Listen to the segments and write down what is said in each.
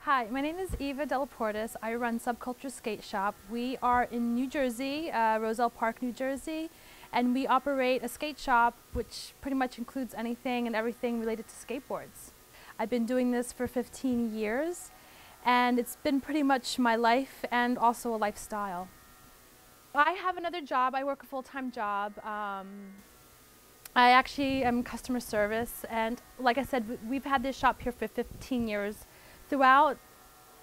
Hi, my name is Eva Dellaportas. I run Subculture Skate Shop. We are in New Jersey, Roselle Park, New Jersey, and we operate a skate shop which pretty much includes anything and everything related to skateboards. I've been doing this for 15 years, and it's been pretty much my life and also a lifestyle. I have another job. I work a full-time job. I actually am customer service, and like I said, we've had this shop here for 15 years. Throughout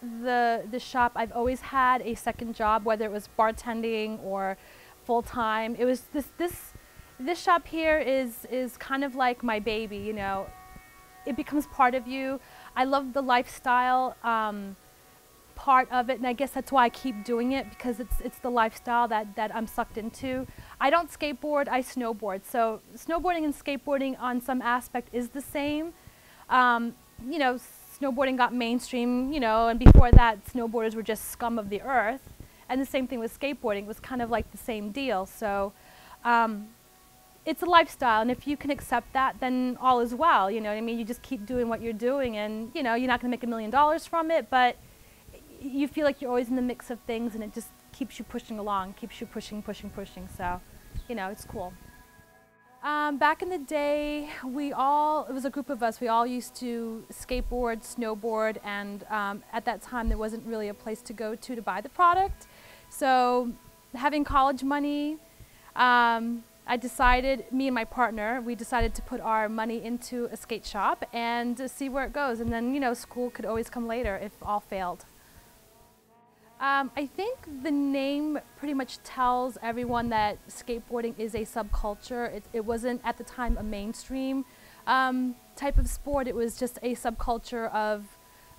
the shop, I've always had a second job, whether it was bartending or full-time. It was this shop here is kind of like my baby, you know. It becomes part of you. I love the lifestyle part of it, and I guess that's why I keep doing it, because it's the lifestyle that I'm sucked into. I don't skateboard, I snowboard. So snowboarding and skateboarding on some aspect is the same. You know, snowboarding got mainstream, you know, and before that snowboarders were just scum of the earth. And the same thing with skateboarding. It was kind of like the same deal. So it's a lifestyle, and if you can accept that, then all is well. You know what I mean? You just keep doing what you're doing, and you know, you're not going to make $1 million from it, but you feel like you're always in the mix of things, and it just keeps you pushing along, keeps you pushing. So, you know, it's cool. Back in the day, it was a group of us, we all used to skateboard, snowboard, and at that time there wasn't really a place to go to buy the product. So having college money, me and my partner, we decided to put our money into a skate shop and to see where it goes. And then, you know, school could always come later if all failed. I think the name pretty much tells everyone that skateboarding is a subculture. It wasn't at the time a mainstream type of sport. It was just a subculture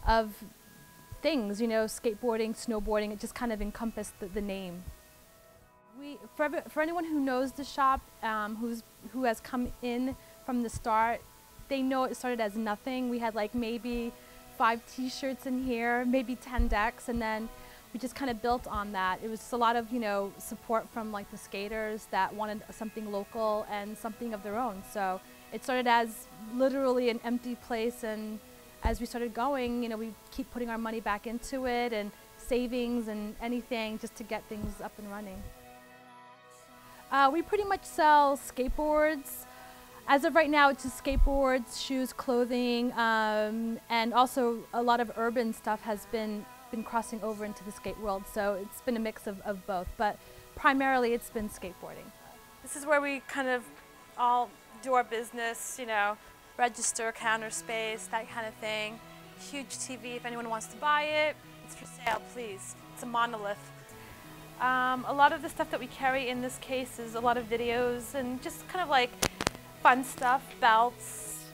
of things, you know, skateboarding, snowboarding. It just kind of encompassed the name. For anyone who knows the shop, who has come in from the start, they know it started as nothing. We had like maybe 5 t-shirts in here, maybe 10 decks, and then we just kind of built on that. It was just a lot of, you know, support from like the skaters that wanted something local and something of their own. So it started as literally an empty place, and as we started going, you know, we keep putting our money back into it and savings and anything just to get things up and running. We pretty much sell skateboards. As of right now, it's just skateboards, shoes, clothing, and also a lot of urban stuff has been crossing over into the skate world, so it's been a mix of both, but primarily it's been skateboarding. This is where we kind of all do our business, you know, register, counter space, that kind of thing. Huge TV, if anyone wants to buy it, it's for sale, please. It's a monolith. A lot of the stuff that we carry in this case is a lot of videos and just kind of like fun stuff, belts,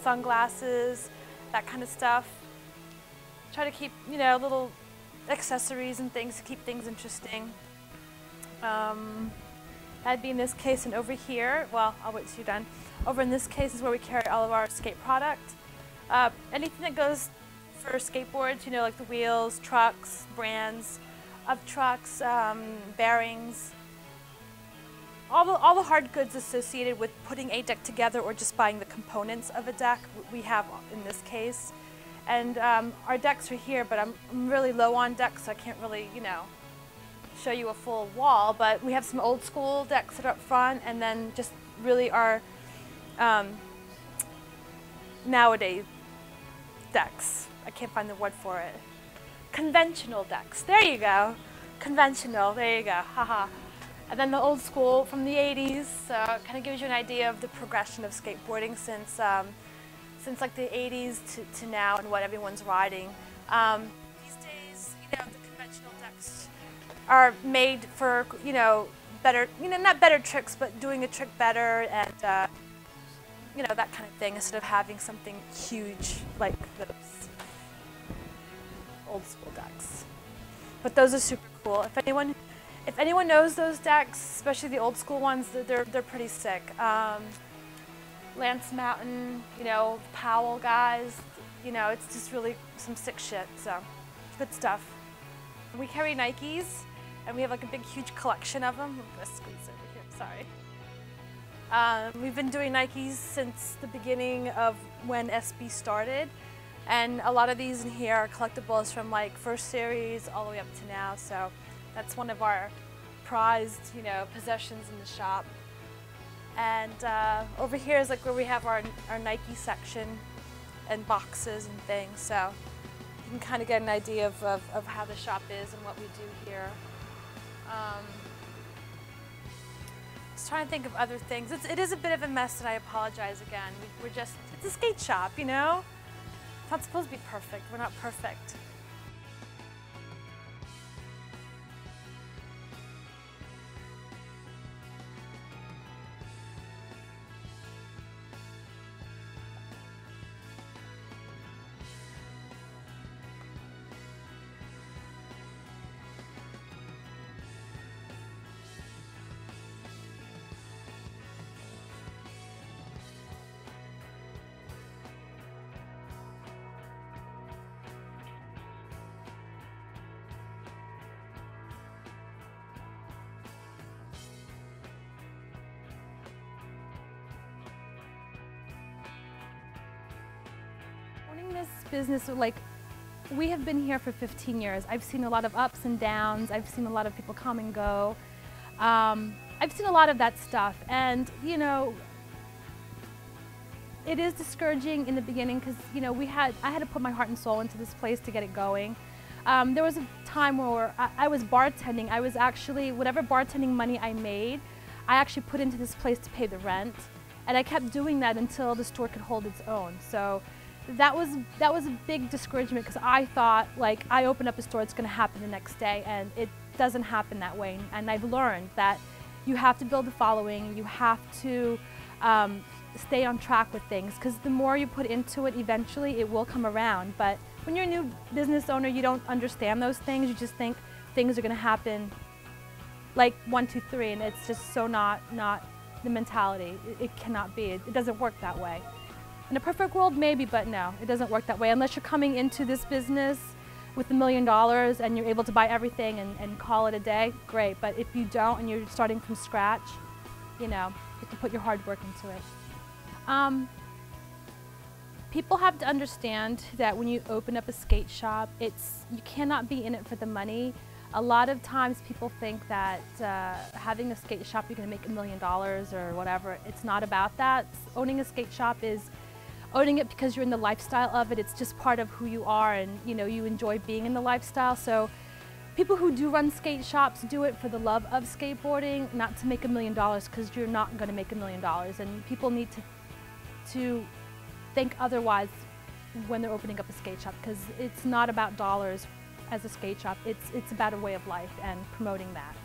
sunglasses, that kind of stuff. Try to keep, you know, little accessories and things to keep things interesting. That'd be in this case, and over here, well, I'll wait till you're done. Over in this case is where we carry all of our skate product. Anything that goes for skateboards, you know, like the wheels, trucks, brands of trucks, bearings, all the hard goods associated with putting a deck together or just buying the components of a deck, we have in this case. And our decks are here, but I'm really low on decks, so I can't really, you know, show you a full wall. But we have some old school decks that are up front, and then just really our nowadays decks. I can't find the word for it. Conventional decks. There you go. Conventional. There you go. Haha. And then the old school from the 80s. So it kind of gives you an idea of the progression of skateboarding since like the 80s to now and what everyone's riding. These days, you know, the conventional decks are made for, you know, better, you know, not better tricks, but doing a trick better and, you know, that kind of thing, instead of having something huge like those old school decks. But those are super cool. If anyone knows those decks, especially the old school ones, they're pretty sick. Lance Mountain, you know, Powell guys, you know, it's just really some sick shit, so good stuff. We carry Nikes, and we have like a big, huge collection of them. I'm gonna squeeze over here, sorry. We've been doing Nikes since the beginning of when SB started, And a lot of these in here are collectibles from like first series all the way up to now. So that's one of our prized, possessions in the shop. And over here is like where we have our Nike section and boxes and things. So you can kind of get an idea of how the shop is and what we do here. Just trying to think of other things. It is a bit of a mess, and I apologize again. It's a skate shop, It's not supposed to be perfect. We're not perfect. Owning this business, we have been here for 15 years. I've seen a lot of ups and downs. I've seen a lot of people come and go. I've seen a lot of that stuff, and it is discouraging in the beginning because I had to put my heart and soul into this place to get it going. There was a time where I was bartending. I was actually, whatever bartending money I made, I actually put into this place to pay the rent, and I kept doing that until the store could hold its own. So that was a big discouragement because I thought, I open up a store, it's going to happen the next day, and it doesn't happen that way. And I've learned that you have to build a following, you have to stay on track with things, because the more you put into it, eventually it will come around. But when you're a new business owner, you don't understand those things. You just think things are going to happen like 1, 2, 3, and it's just so not the mentality. It cannot be. It doesn't work that way. In a perfect world, maybe, but no, it doesn't work that way. Unless you're coming into this business with $1 million and you're able to buy everything and call it a day, great. But if you don't and you're starting from scratch, you have to put your hard work into it. People have to understand that when you open up a skate shop, you cannot be in it for the money. A lot of times people think that having a skate shop, you're going to make $1 million or whatever. It's not about that. Owning a skate shop is owning it because you're in the lifestyle of it. It's just part of who you are, and you enjoy being in the lifestyle. So people who do run skate shops do it for the love of skateboarding, not to make $1 million, because you're not going to make $1 million. And people need to think otherwise when they're opening up a skate shop, because it's not about dollars as a skate shop. It's about a way of life and promoting that.